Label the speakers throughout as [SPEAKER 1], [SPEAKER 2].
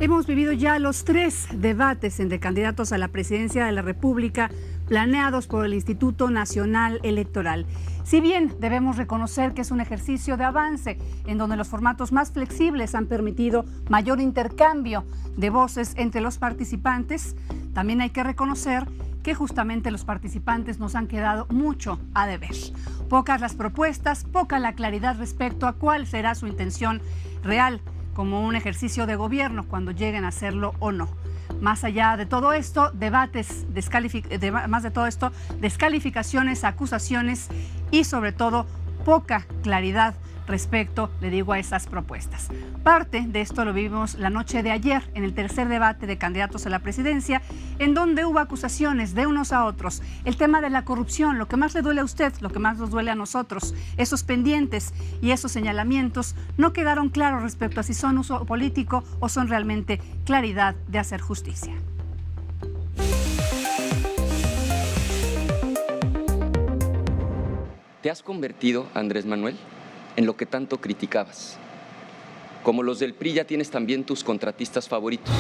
[SPEAKER 1] Hemos vivido ya los 3 debates entre candidatos a la presidencia de la República planeados por el Instituto Nacional Electoral. Si bien debemos reconocer que es un ejercicio de avance en donde los formatos más flexibles han permitido mayor intercambio de voces entre los participantes, también hay que reconocer que justamente los participantes nos han quedado mucho a deber. Pocas las propuestas, poca la claridad respecto a cuál será su intención real como un ejercicio de gobierno cuando lleguen a hacerlo o no. Más allá de todo esto, descalificaciones, acusaciones y sobre todo poca claridad respecto, le digo, a esas propuestas. Parte de esto lo vivimos la noche de ayer en el tercer debate de candidatos a la presidencia, en donde hubo acusaciones de unos a otros. El tema de la corrupción, lo que más le duele a usted, lo que más nos duele a nosotros, esos pendientes y esos señalamientos no quedaron claros respecto a si son uso político o son realmente claridad de hacer justicia.
[SPEAKER 2] ¿Te has convertido, Andrés Manuel, en lo que tanto criticabas? Como los del PRI, ya tienes también tus contratistas favoritos.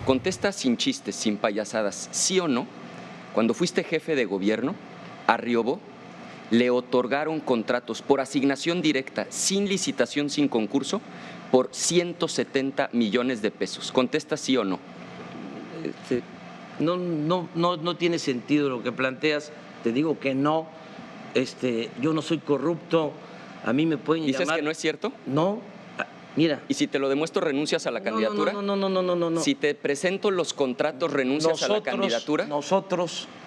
[SPEAKER 2] Contesta sin chistes, sin payasadas, ¿sí o no? Cuando fuiste jefe de gobierno, a Riobó le otorgaron contratos por asignación directa, sin licitación, sin concurso, por 170 millones de pesos. Contesta sí o no.
[SPEAKER 3] No tiene sentido lo que planteas. Te digo que no. Yo no soy corrupto. A mí me pueden llamar.
[SPEAKER 2] ¿Dices que no es cierto?
[SPEAKER 3] No. Mira.
[SPEAKER 2] ¿Y si te lo demuestro, renuncias a la candidatura?
[SPEAKER 3] No.
[SPEAKER 2] Si te presento los contratos, ¿renuncias a la candidatura?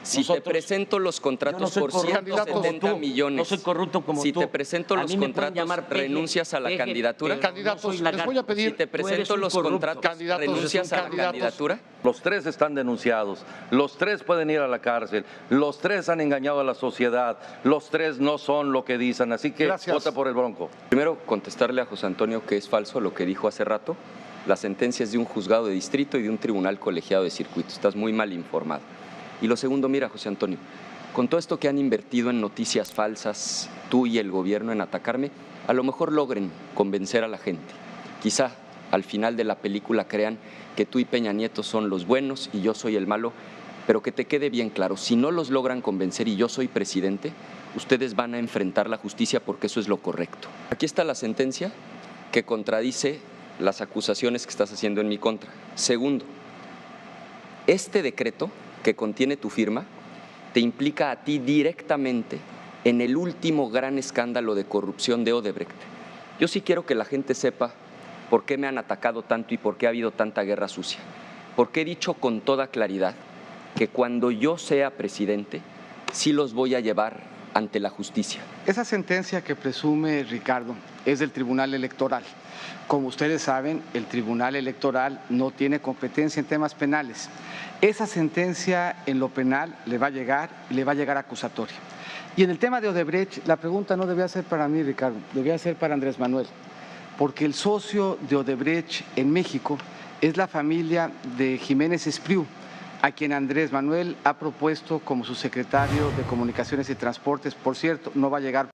[SPEAKER 2] Si te presento los contratos por 170 millones.
[SPEAKER 3] No soy corrupto como tú.
[SPEAKER 2] Si te presento los contratos, ¿renuncias a la candidatura?
[SPEAKER 4] Candidatos, les voy a pedir.
[SPEAKER 2] Si te presento los contratos, ¿renuncias a la candidatura?
[SPEAKER 5] Los 3 están denunciados, los 3 pueden ir a la cárcel, los 3 han engañado a la sociedad, los 3 no son lo que dicen, así que vota por el Bronco.
[SPEAKER 2] Primero, contestarle a José Antonio que es falso lo que dijo hace rato. La sentencia es de un juzgado de distrito y de un tribunal colegiado de circuito. Estás muy mal informado. Y lo segundo, mira, José Antonio, con todo esto que han invertido en noticias falsas, tú y el gobierno en atacarme, a lo mejor logren convencer a la gente. Quizá al final de la película crean que tú y Peña Nieto son los buenos y yo soy el malo, pero que te quede bien claro, si no los logran convencer y yo soy presidente, ustedes van a enfrentar la justicia porque eso es lo correcto. Aquí está la sentencia que contradice las acusaciones que estás haciendo en mi contra. Segundo, este decreto que contiene tu firma te implica a ti directamente en el último gran escándalo de corrupción de Odebrecht. Yo sí quiero que la gente sepa por qué me han atacado tanto y por qué ha habido tanta guerra sucia. Porque he dicho con toda claridad que cuando yo sea presidente, sí los voy a llevar ante la justicia.
[SPEAKER 6] Esa sentencia que presume Ricardo es del Tribunal Electoral. Como ustedes saben, el Tribunal Electoral no tiene competencia en temas penales. Esa sentencia en lo penal le va a llegar acusatoria. Y en el tema de Odebrecht, la pregunta no debía ser para mí, Ricardo, debía ser para Andrés Manuel, porque el socio de Odebrecht en México es la familia de Jiménez Espriu, a quien Andrés Manuel ha propuesto como su secretario de Comunicaciones y Transportes. Por cierto, no va a llegar.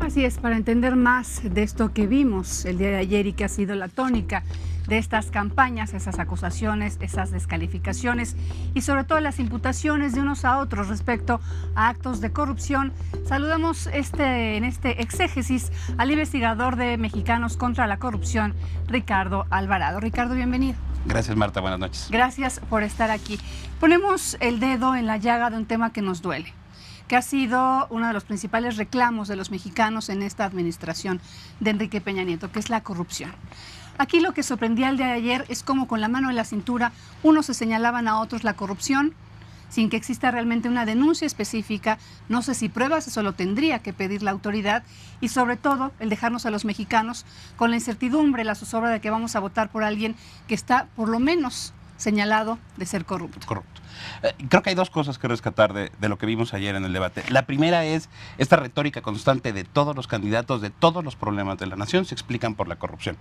[SPEAKER 1] Así es, para entender más de esto que vimos el día de ayer y que ha sido la tónica de estas campañas, esas acusaciones, esas descalificaciones y sobre todo las imputaciones de unos a otros respecto a actos de corrupción, saludamos en este exégesis al investigador de Mexicanos contra la Corrupción, Ricardo Alvarado. Ricardo, bienvenido.
[SPEAKER 7] Gracias, Marta, buenas noches.
[SPEAKER 1] Gracias por estar aquí. Ponemos el dedo en la llaga de un tema que nos duele, que ha sido uno de los principales reclamos de los mexicanos en esta administración de Enrique Peña Nieto, que es la corrupción. Aquí lo que sorprendía el día de ayer es cómo con la mano en la cintura unos se señalaban a otros la corrupción sin que exista realmente una denuncia específica. No sé si pruebas, eso lo tendría que pedir la autoridad, y sobre todo el dejarnos a los mexicanos con la incertidumbre, la zozobra de que vamos a votar por alguien que está por lo menos señalado de ser corrupto.
[SPEAKER 4] Corrupto. Creo que hay dos cosas que rescatar de lo que vimos ayer en el debate. La primera es esta retórica constante de todos los candidatos, de todos los problemas de la nación se explican por la corrupción.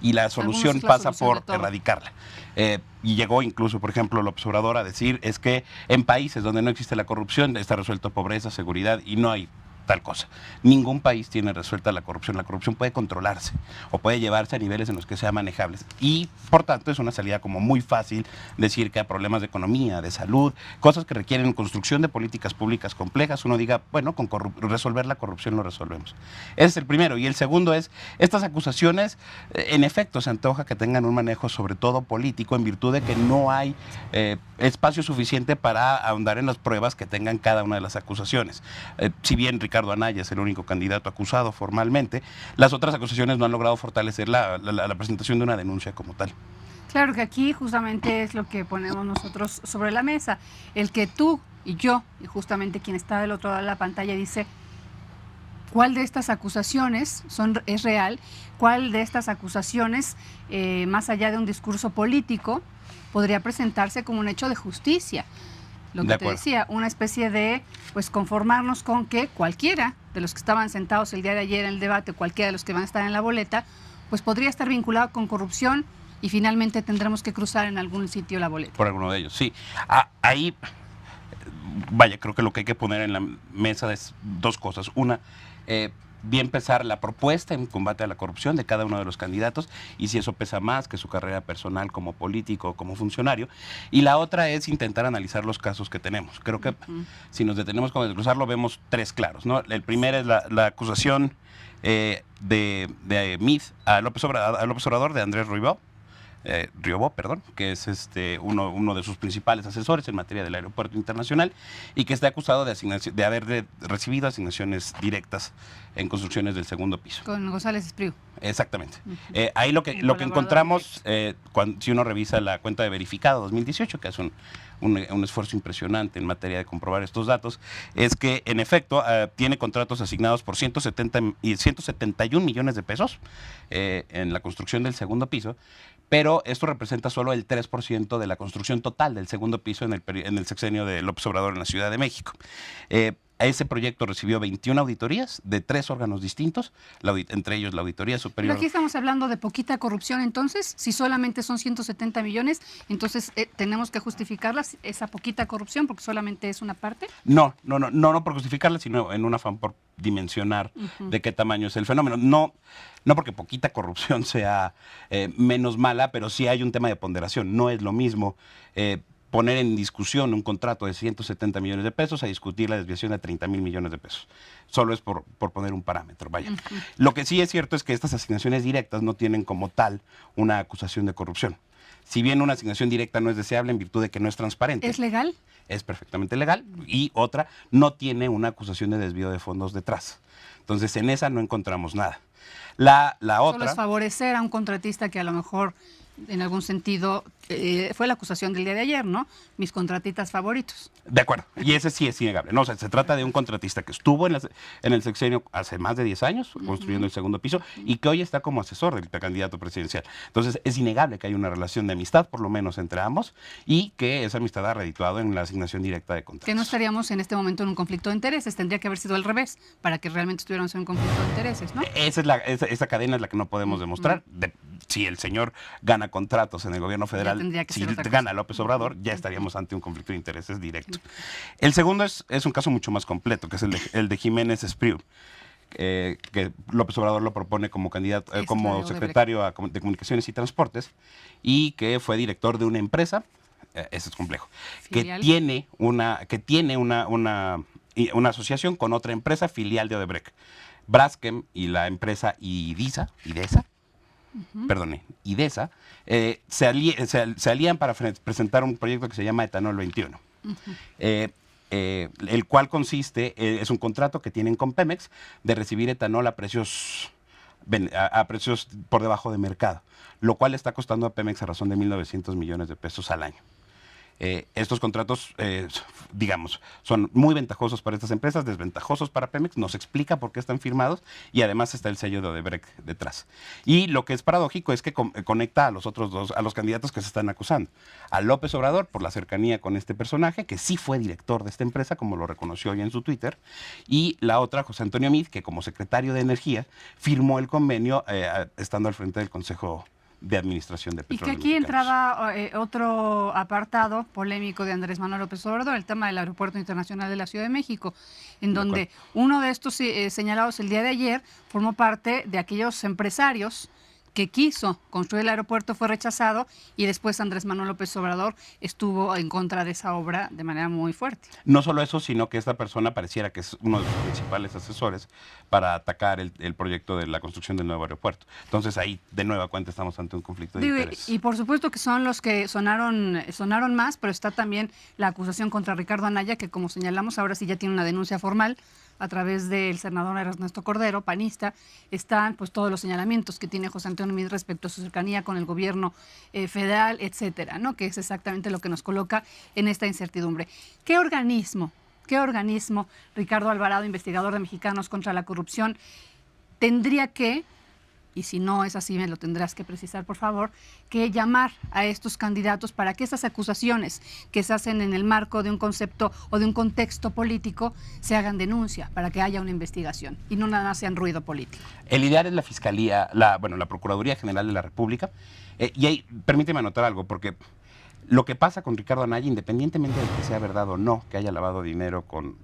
[SPEAKER 4] Y la solución pasa por erradicarla. Y llegó incluso, por ejemplo, López Obrador a decir es que en países donde no existe la corrupción está resuelto pobreza, seguridad y no hay tal cosa. Ningún país tiene resuelta la corrupción. La corrupción puede controlarse o puede llevarse a niveles en los que sea manejables. Y, por tanto, es una salida como muy fácil decir que a problemas de economía, de salud, cosas que requieren construcción de políticas públicas complejas, uno diga, bueno, con resolver la corrupción lo resolvemos. Ese es el primero. Y el segundo es, estas acusaciones, en efecto, se antoja que tengan un manejo sobre todo político en virtud de que no hay espacio suficiente para ahondar en las pruebas que tengan cada una de las acusaciones. Si bien Ricardo Anaya es el único candidato acusado formalmente, las otras acusaciones no han logrado fortalecer la presentación de una denuncia como tal.
[SPEAKER 1] Claro que aquí justamente es lo que ponemos nosotros sobre la mesa, el que tú y yo, y justamente quien está del otro lado de la pantalla dice, ¿cuál de estas acusaciones es real? ¿Cuál de estas acusaciones, más allá de un discurso político, podría presentarse como un hecho de justicia? Lo que te decía, una especie de pues conformarnos con que cualquiera de los que estaban sentados el día de ayer en el debate, cualquiera de los que van a estar en la boleta, pues podría estar vinculado con corrupción y finalmente tendremos que cruzar en algún sitio la boleta.
[SPEAKER 4] Por alguno de ellos, sí. Ahí, vaya, creo que lo que hay que poner en la mesa es dos cosas. Una, bien pesar la propuesta en combate a la corrupción de cada uno de los candidatos y si eso pesa más que su carrera personal como político o como funcionario. Y la otra es intentar analizar los casos que tenemos. Creo que si nos detenemos con desglosarlo vemos tres claros, ¿no? El primero es la acusación de Meade a López Obrador de Andrés Riobó, que es uno de sus principales asesores en materia del aeropuerto internacional y que está acusado de haber recibido asignaciones directas en construcciones del segundo piso.
[SPEAKER 1] Con González Espriu.
[SPEAKER 4] Exactamente. Ahí lo que encontramos, si uno revisa la cuenta de verificado 2018, que es un esfuerzo impresionante en materia de comprobar estos datos, es que en efecto tiene contratos asignados por 171 millones de pesos en la construcción del segundo piso, pero esto representa solo el 3% de la construcción total del segundo piso en el sexenio de López Obrador en la Ciudad de México. Ese proyecto recibió 21 auditorías de 3 órganos distintos, entre ellos la Auditoría Superior.
[SPEAKER 1] Pero aquí estamos hablando de poquita corrupción, entonces, si solamente son 170 millones, entonces tenemos que justificarla esa poquita corrupción porque solamente es una parte.
[SPEAKER 4] No por justificarla, sino en un afán por dimensionar de qué tamaño es el fenómeno. No porque poquita corrupción sea menos mala, pero sí hay un tema de ponderación. No es lo mismo poner en discusión un contrato de 170 millones de pesos a discutir la desviación de 30,000 millones de pesos. Solo es por poner un parámetro, vaya. Lo que sí es cierto es que estas asignaciones directas no tienen como tal una acusación de corrupción. Si bien una asignación directa no es deseable en virtud de que no es transparente.
[SPEAKER 1] ¿Es legal?
[SPEAKER 4] Es perfectamente legal. Y otra, no tiene una acusación de desvío de fondos detrás. Entonces, en esa no encontramos nada. La otra...
[SPEAKER 1] Solo es favorecer a un contratista que a lo mejor, en algún sentido, fue la acusación del día de ayer, ¿no? Mis contratistas favoritos.
[SPEAKER 4] De acuerdo, y ese sí es innegable. No, o sea, se trata de un contratista que estuvo en el sexenio hace más de 10 años, construyendo el segundo piso, y que hoy está como asesor del candidato presidencial. Entonces, es innegable que hay una relación de amistad, por lo menos entre ambos, y que esa amistad ha redituado en la asignación directa de contratos.
[SPEAKER 1] Que no estaríamos en este momento en un conflicto de intereses, tendría que haber sido al revés, para que realmente estuviéramos en un conflicto de intereses, ¿no?
[SPEAKER 4] Esa cadena es la que no podemos demostrar. Si el señor gana contratos en el gobierno federal, si gana López Obrador, ya estaríamos ante un conflicto de intereses directo. El segundo es un caso mucho más completo, que es el de Jiménez Espriu, que López Obrador lo propone como candidato, como secretario de Comunicaciones y Transportes, y que fue director de una empresa, eso es complejo, que tiene una asociación con otra empresa filial de Odebrecht, Braskem, y la empresa IDESA, se alían para presentar un proyecto que se llama Etanol 21, el cual consiste, es un contrato que tienen con Pemex de recibir etanol a precios por debajo de mercado, lo cual está costando a Pemex a razón de 1,900 millones de pesos al año. Estos contratos, digamos, son muy ventajosos para estas empresas, desventajosos para Pemex, nos explica por qué están firmados y además está el sello de Odebrecht detrás. Y lo que es paradójico es que conecta a los otros dos, a los candidatos que se están acusando. A López Obrador por la cercanía con este personaje, que sí fue director de esta empresa, como lo reconoció hoy en su Twitter, y la otra, José Antonio Meade, que como secretario de Energía firmó el convenio estando al frente del Consejo de Administración de Petróleos
[SPEAKER 1] Y que aquí
[SPEAKER 4] Mexicanos.
[SPEAKER 1] entraba otro apartado polémico de Andrés Manuel López Obrador, el tema del Aeropuerto Internacional de la Ciudad de México, en donde uno de estos señalados el día de ayer formó parte de aquellos empresarios que quiso construir el aeropuerto, fue rechazado y después Andrés Manuel López Obrador estuvo en contra de esa obra de manera muy fuerte.
[SPEAKER 4] No solo eso, sino que esta persona pareciera que es uno de los principales asesores para atacar el proyecto de la construcción del nuevo aeropuerto. Entonces ahí, de nueva cuenta, estamos ante un conflicto de intereses.
[SPEAKER 1] Y por supuesto que son los que sonaron más, pero está también la acusación contra Ricardo Anaya, que como señalamos, ahora sí ya tiene una denuncia formal a través del senador Ernesto Cordero, panista. Están pues todos los señalamientos que tiene José Antonio Meade respecto a su cercanía con el gobierno federal, etcétera, ¿no? Que es exactamente lo que nos coloca en esta incertidumbre. ¿Qué organismo, Ricardo Alvarado, investigador de Mexicanos contra la Corrupción, tendría que, y si no es así, me lo tendrás que precisar, por favor, que llamar a estos candidatos para que esas acusaciones que se hacen en el marco de un concepto o de un contexto político se hagan denuncia, para que haya una investigación y no nada más sean ruido político?
[SPEAKER 4] El ideal es la Fiscalía, la Procuraduría General de la República. Y ahí, permíteme anotar algo, porque lo que pasa con Ricardo Anaya, independientemente de que sea verdad o no, que haya lavado dinero con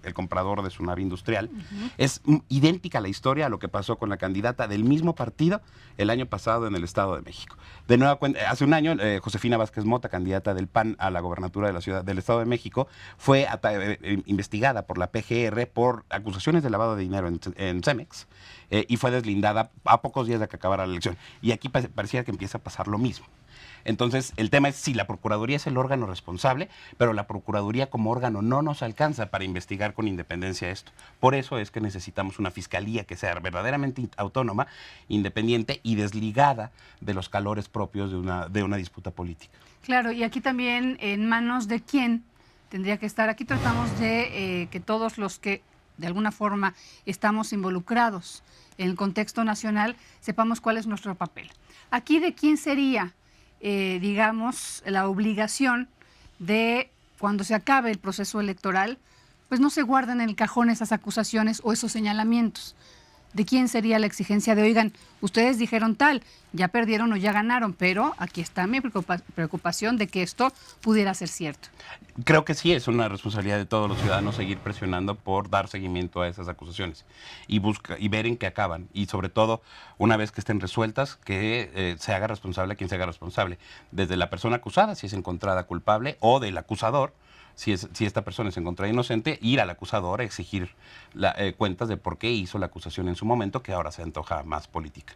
[SPEAKER 4] el comprador de su nave industrial, es idéntica a la historia a lo que pasó con la candidata del mismo partido el año pasado en el Estado de México. De nueva cuenta, hace un año, Josefina Vázquez Mota, candidata del PAN a la gobernatura de la ciudad del Estado de México, fue investigada por la PGR por acusaciones de lavado de dinero en Cemex y fue deslindada a pocos días de que acabara la elección. Y aquí parecía que empieza a pasar lo mismo. Entonces, el tema es si la Procuraduría es el órgano responsable, pero la Procuraduría como órgano no nos alcanza para investigar con independencia esto. Por eso es que necesitamos una Fiscalía que sea verdaderamente autónoma, independiente y desligada de los calores propios de una disputa política.
[SPEAKER 1] Claro, y aquí también en manos de quién tendría que estar. Aquí tratamos de que todos los que de alguna forma estamos involucrados en el contexto nacional sepamos cuál es nuestro papel. Aquí de quién sería digamos, la obligación de, cuando se acabe el proceso electoral, pues no se guarden en el cajón esas acusaciones o esos señalamientos. ¿De quién sería la exigencia de, oigan, ustedes dijeron tal, ya perdieron o ya ganaron, pero aquí está mi preocupación de que esto pudiera ser cierto?
[SPEAKER 4] Creo que sí es una responsabilidad de todos los ciudadanos seguir presionando por dar seguimiento a esas acusaciones y ver en qué acaban. Y sobre todo, una vez que estén resueltas, que se haga responsable a quien se haga responsable. Desde la persona acusada, si es encontrada culpable, o del acusador, si esta persona es encontrada inocente, ir al acusador a exigir cuentas de por qué hizo la acusación en su momento, que ahora se antoja más política.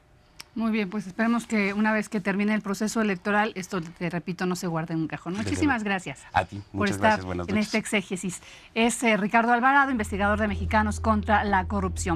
[SPEAKER 1] Muy bien, pues esperemos que una vez que termine el proceso electoral, esto, te repito, no se guarde en un cajón. Muchísimas gracias.
[SPEAKER 4] A ti, muchas gracias. Buenas noches.
[SPEAKER 1] En este exégesis. Es Ricardo Alvarado, investigador de Mexicanos contra la Corrupción.